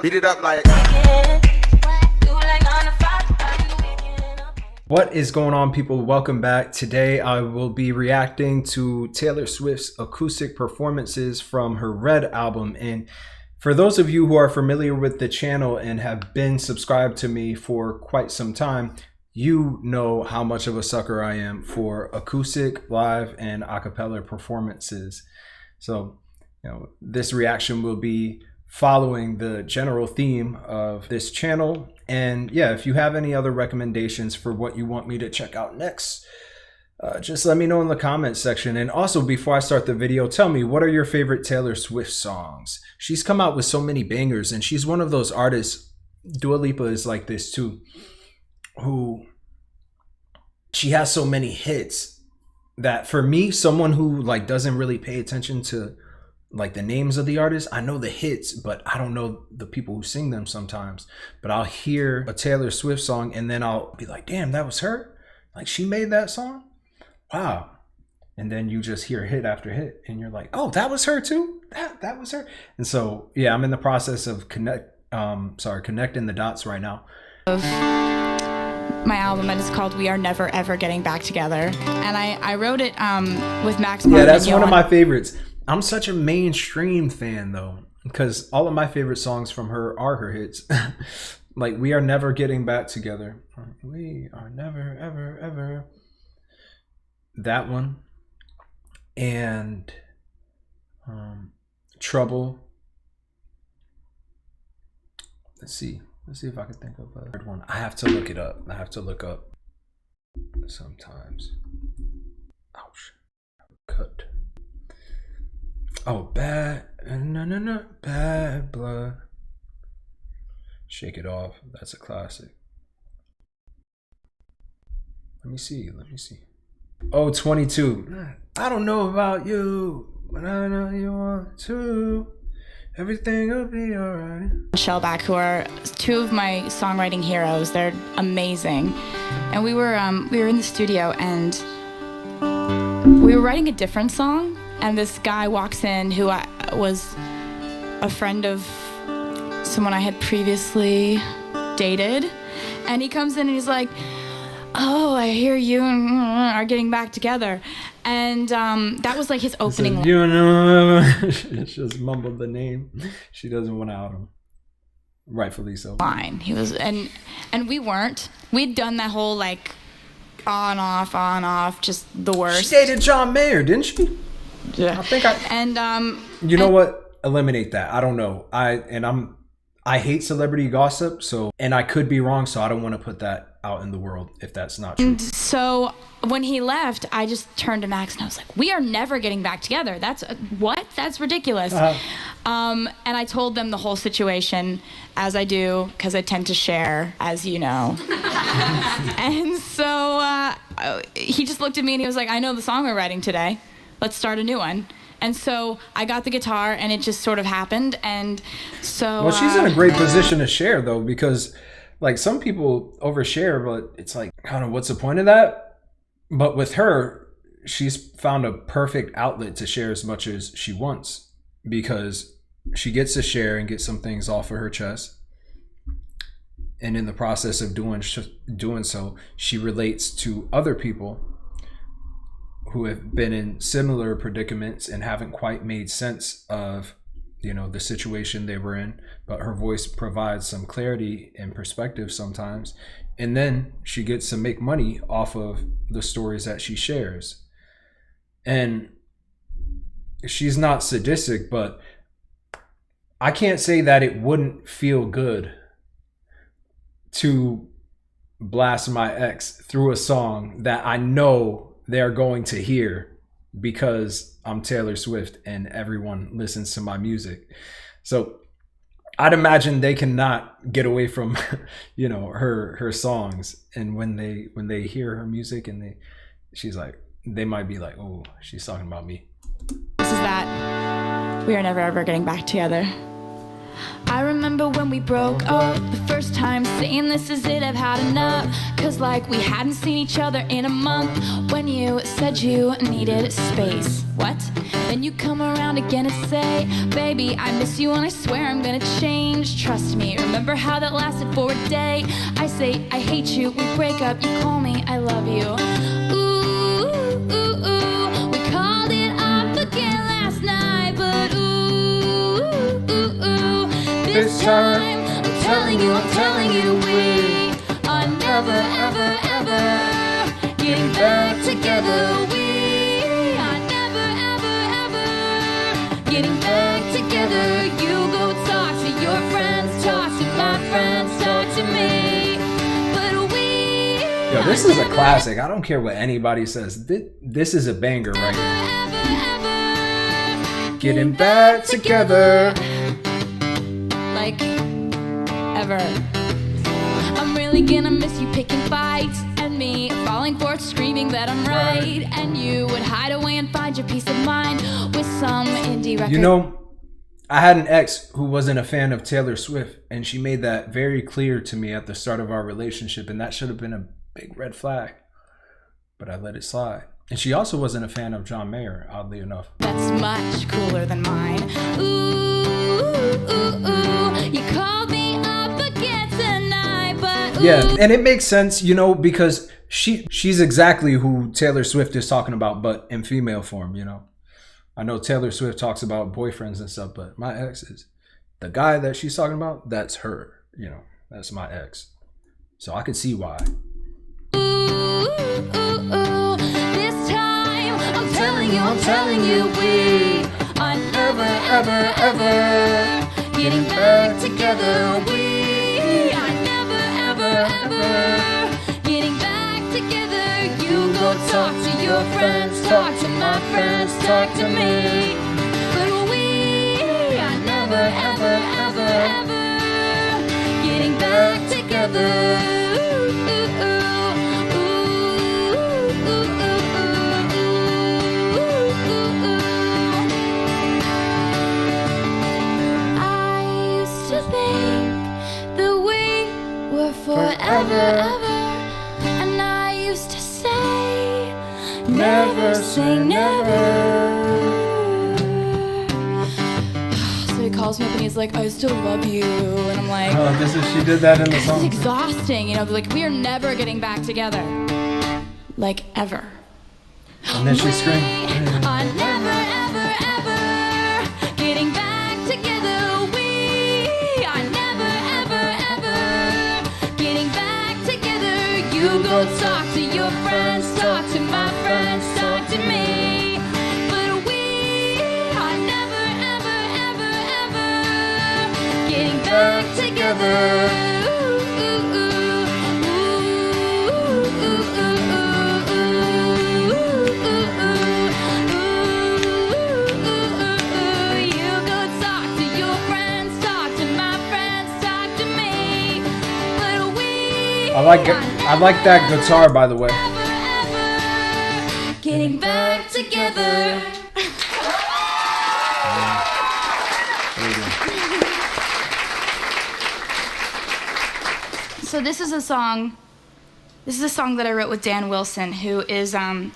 Beat it up like. What is going on, people? Welcome back. Today I will be reacting to Taylor Swift's acoustic performances from her Red album. And for those of you who are familiar with the channel and have been subscribed to me for quite some time, you know how much of a sucker I am for acoustic, live, and a cappella performances. So, this reaction will be following the general theme of this channel. And yeah, if you have any other recommendations for what you want me to check out next, just let me know in the comments section. And also, before I start the video, tell me, what are your favorite Taylor Swift songs? She's come out with so many bangers, and she's one of those artists, Dua Lipa is like this too, who she has so many hits that for me, someone who doesn't really pay attention to the names of the artists, I know the hits, but I don't know the people who sing them sometimes. But I'll hear a Taylor Swift song and then I'll be like, damn, that was her? Like, she made that song? Wow. And then you just hear hit after hit and you're like, oh, that was her too? That was her? And so, yeah, I'm in the process of connecting the dots right now. My album, and it's called We Are Never Ever Getting Back Together. And I wrote it with Max. Yeah, that's one of my favorites. I'm such a mainstream fan though, because all of my favorite songs from her are her hits. Like We Are Never Getting Back Together. We are never, ever, ever. That one. And Trouble. Let's see if I can think of a third one. I have to look it up. I have to look up sometimes. Ouch. Cut. Oh, bad blood. Shake It Off. That's a classic. Let me see. Oh, 22. I don't know about you, but I know you want to. Everything will be alright. Shellback, who are two of my songwriting heroes. They're amazing. And we were in the studio and we were writing a different song. And this guy walks in who was a friend of someone I had previously dated. And he comes in and he's like, oh, I hear you are getting back together. And that was like his opening line. You know, she just mumbled the name. She doesn't want to out him. Rightfully so. Fine. He was, and we weren't. We'd done that whole like on, off, just the worst. She dated John Mayer, didn't she? Yeah. You know what? Eliminate that. I don't know. I hate celebrity gossip, and I could be wrong, so I don't want to put that out in the world if that's not true. And so when he left, I just turned to Max and I was like, we are never getting back together. That's what? That's ridiculous. And I told them the whole situation, as I do, because I tend to share, as you know. And so he just looked at me and he was like, I know the song we're writing today. Let's start a new one. And so I got the guitar and it just sort of happened. And so well, she's in a great position to share though, because some people overshare, but it's like, I don't know, what's the point of that? But with her, she's found a perfect outlet to share as much as she wants, because she gets to share and get some things off of her chest. And in the process of doing so, she relates to other people who have been in similar predicaments and haven't quite made sense of, the situation they were in, but her voice provides some clarity and perspective sometimes. And then she gets to make money off of the stories that she shares. And she's not sadistic, but I can't say that it wouldn't feel good to blast my ex through a song that I know they're going to hear because I'm Taylor Swift and everyone listens to my music. So I'd imagine they cannot get away from, her songs. And when they hear her music and she's like, they might be like, oh, she's talking about me. This is that we are never ever getting back together. I remember when we broke up the first time, saying this is it, I've had enough. Cause we hadn't seen each other in a month. When you said you needed space. What? Then you come around again and say, baby, I miss you and I swear I'm gonna change. Trust remember how that lasted for a day. I say I hate you, we break up, you call me I love you. Ooh, ooh, ooh. We called it off again last night, but ooh, ooh, ooh. This time I'm telling you we are never, ever, ever getting back together. We are never, ever, ever getting back together. You go talk to your friends, talk to my friends, talk to me. But we Yo, this is a classic. I don't care what anybody says. This is a banger right here. Getting back together. Like ever. I'm really gonna miss you picking fights and me falling for it, screaming that I'm right. And you would hide away and find your peace of mind with some indie record. You know, I had an ex who wasn't a fan of Taylor Swift, and she made that very clear to me at the start of our relationship, and that should have been a big red flag, but I let it slide. And she also wasn't a fan of John Mayer, oddly enough. That's much cooler than mine. Ooh, ooh, ooh. You called me up again tonight, but ooh. Yeah, and it makes sense, you know, because she's exactly who Taylor Swift is talking about, but in female form, you know. I know Taylor Swift talks about boyfriends and stuff, but my ex is the guy that she's talking about. That's her, you know. That's my ex, so I could see why. Ooh, ooh, ooh. This time I'm telling you we are never, ever, ever getting back together. We are never, ever, ever getting back together. You go talk to your friends, talk to my friends, talk to me. But we are never, ever, ever, ever getting back together. Forever, ever, and I used to say, never say never. So he calls me up and he's like, I still love you, and I'm like, oh, she did that in the song. This is exhausting, you know. Like, we are never getting back together, like ever. And then she screamed, are never, ever, ever getting back together. We are never, ever, ever getting back together. You go talk to your friends, talk to my friends, talk to me. But we are never, ever, ever, ever getting back together. I like that guitar, by the way. Getting back together. So this is a song that I wrote with Dan Wilson, who is an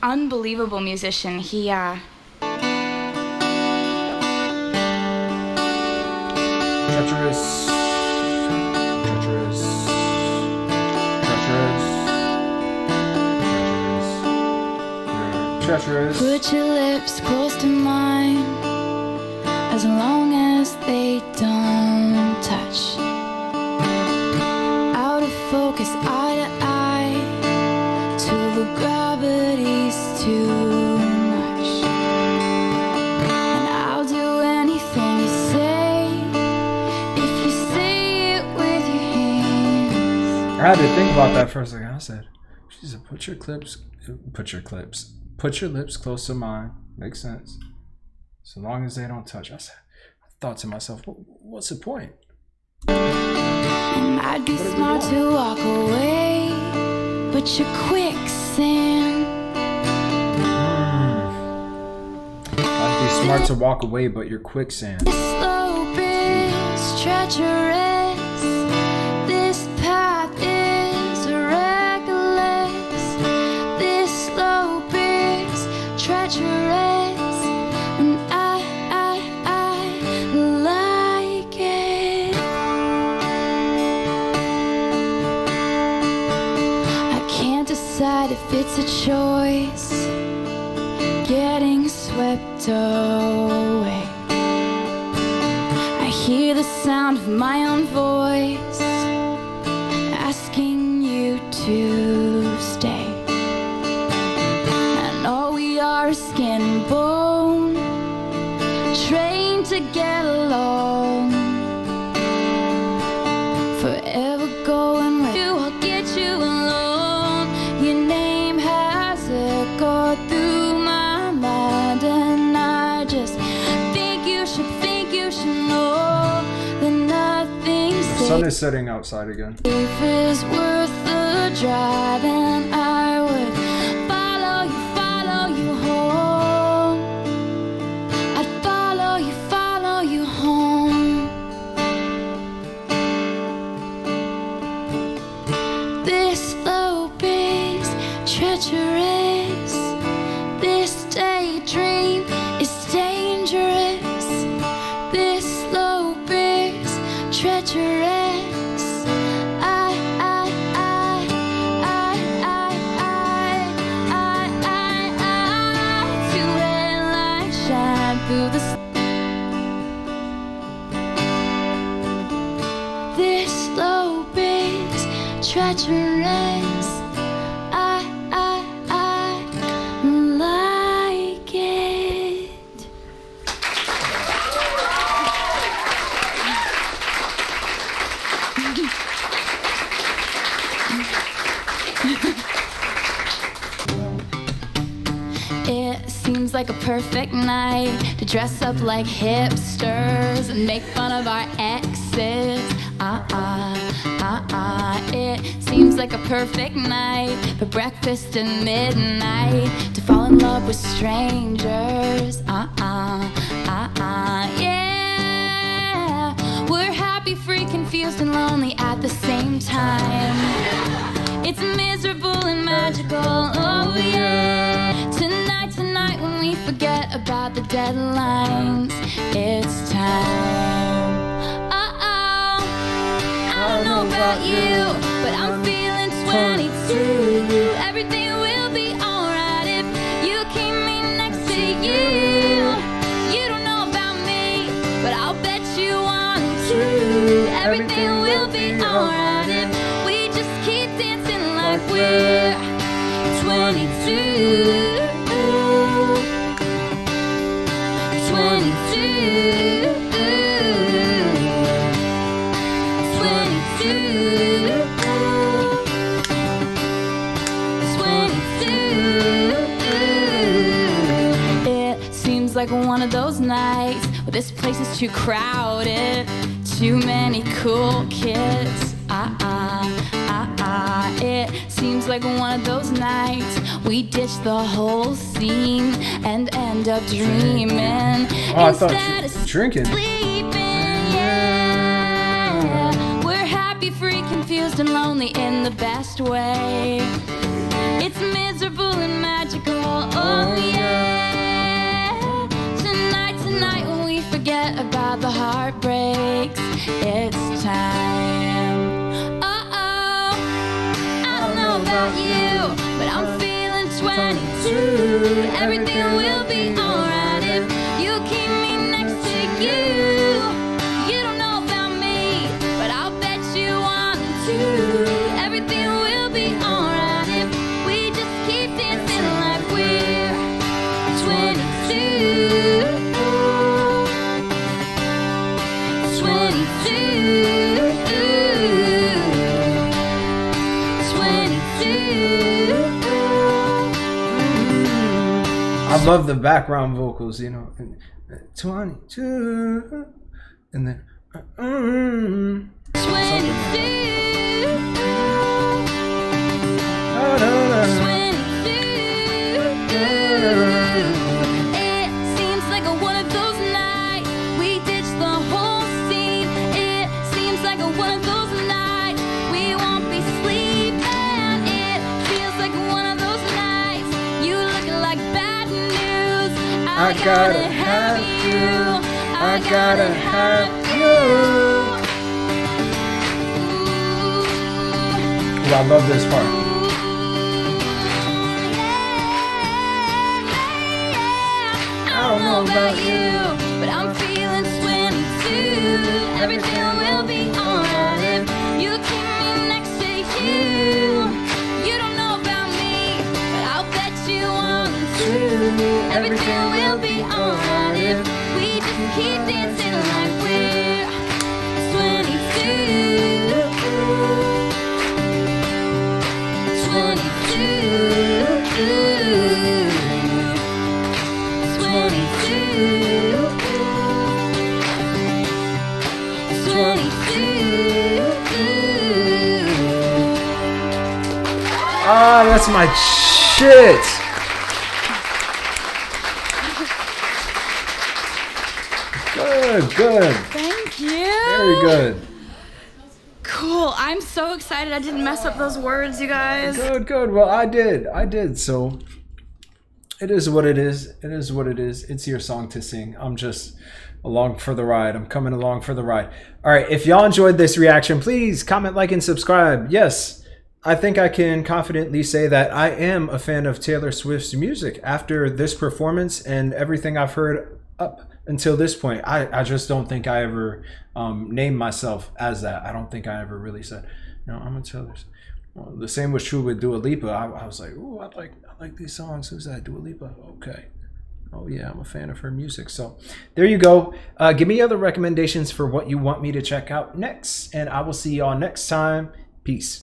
unbelievable musician. He treacherous. Put your lips close to mine, as long as they don't touch. Out of focus, eye to eye, till the gravity's too much. And I'll do anything you say, if you say it with your hands. I had to think about that for a second. I said, she said, put your lips close to mine. Makes sense. So long as they don't touch. I thought to myself, what's the point? And I'd be smart to walk away, but you're quicksand. I'd be smart to walk away, but you're quicksand. This slope is treacherous. This path is reckless. This slope is treacherous, and I like it. if it's a choice, getting swept away. I hear the sound of my own voice asking you to stay. And all we are is skin and bone, trained to get along. Forever going with you, I'll get you alone. Your name has echoed through my mind, and I just think you should know that nothing's The sun is setting outside again. safe is worth the drive, and I would follow you home. I'd follow you home. This slope is treacherous. This daydream is dangerous. This slope is treacherous. Two headlights shine through the this slope is treacherous. I like it. It seems like a perfect night to dress up like hipsters and make fun of our exes. It seems like a perfect night for breakfast at midnight, to fall in love with strangers. Yeah, we're happy, free, confused, and lonely at the same time. It's miserable and magical, oh yeah. Tonight when we forget about the deadlines, it's time. I don't know about you, but I'm feeling 22. Everything will be alright if you keep me next to you. You don't know about me, but I'll bet you want to. Everything will be alright if we just keep dancing like we're 22. 22. It seems like one of those nights where this place is too crowded, too many cool kids. It seems like one of those nights we ditch the whole scene and end up dreaming. Oh, I thought you were drinking. Yeah. We're happy, free, confused, and lonely in the best way. It's miserable and magical, oh yeah. Tonight when we forget about the heartbreaks, it's time. I don't know about you, but I'm feeling 22. Everything will be alright if you keep me next to you. You don't know about me, but I'll bet you want to. Everything will be alright if we just keep dancing like we're 22. 22. 22. I love the background vocals, you know. 22, and then 22. It seems like one of those nights we ditch the whole scene. It seems like one of those nights we won't be sleeping. It feels like one of those nights you look like bad news. I gotta have you. I gotta have you. Ooh, I love this part. know about you, but I'm feeling 22. Everything will be alright if you keep me next to you. You don't know about me, but I'll bet you want to. Everything will be alright if we just keep dancing like we're 22. 22. Ah, that's my shit. Good. Thank you. Very good. Cool. I'm so excited I didn't mess up those words, you guys. Good. Well, I did. So it is what it is. It's your song to sing. I'm just along for the ride. I'm coming along for the ride. All right. If y'all enjoyed this reaction, please comment, like, and subscribe. Yes, I think I can confidently say that I am a fan of Taylor Swift's music after this performance and everything I've heard up until this point. I just don't think I ever named myself as that. I don't think I ever really said, I'm a Taylor. Well, the same was true with Dua Lipa. I was like, ooh, I like these songs. Who's that? Dua Lipa. Okay. Oh yeah, I'm a fan of her music. So there you go. Give me other recommendations for what you want me to check out next, and I will see y'all next time. Peace.